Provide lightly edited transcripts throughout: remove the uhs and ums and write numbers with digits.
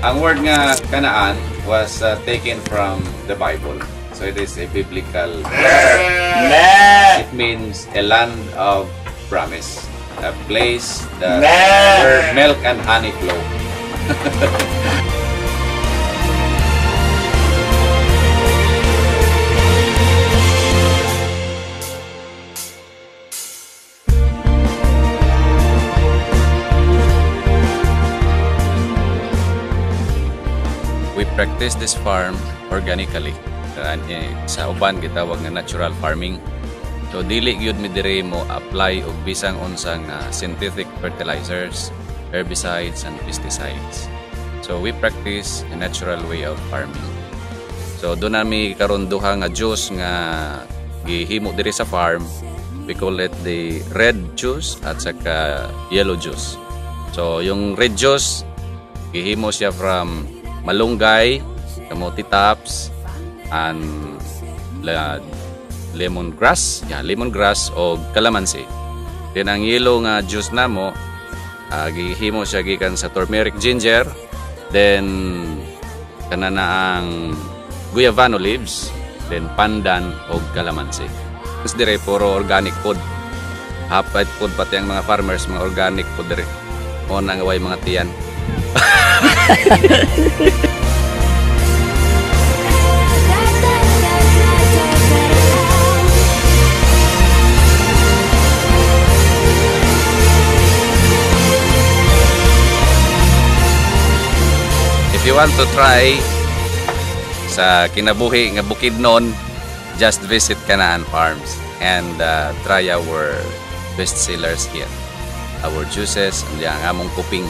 Ang word nga Canaan was taken from the Bible. So it is a biblical word. It means a land of promise. A place that where milk and honey flow. We practice this farm organically. Sa uban gitawag nga natural farming. So dili gyud mi dire mo apply og bisang unsang synthetic fertilizers, herbicides and pesticides. So we practice a natural way of farming. So do nami karon duha nga juice nga gihimo dire sa farm. We call it the red juice at saka yellow juice. So yung red juice gihimo siya from malunggay, kamote tops, and lemongrass o calamansi. Then ang yellow nga juice namo gihimo siya gikan sa turmeric ginger, then kanana ang guayavano leaves, then pandan o calamansi. Mas dire puro organic food. Hapit food pati ang mga farmers, mga organic food dire. Mo nang away mga tiyan. If you want to try sa kinabuhi nga Bukidnon, just visit Canaan Farms and try our best sellers here. Our juices and ang among kuping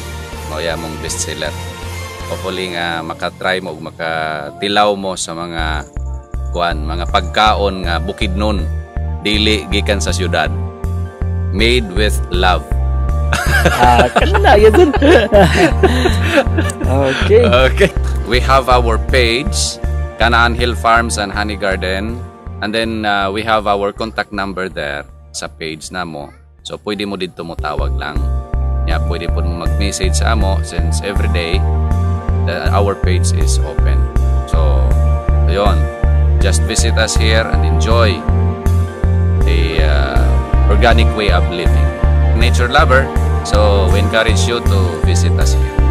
mo among best seller. Hopefully nga makatry mo ug makatilaw mo sa mga mga pagkaon nga Bukidnon, dili gikan sa syudad. Made with love. Kanina yun. Okay. Okay. We have our page, Canaan Hill Farms and Honey Garden, and then we have our contact number there sa page namo. So pwede mo dito mo tawag lang. Pwede po mo mag-message sa amo since every day our page is open. So ayun, just visit us here and enjoy the organic way of living. Nature lover, so we encourage you to visit us here.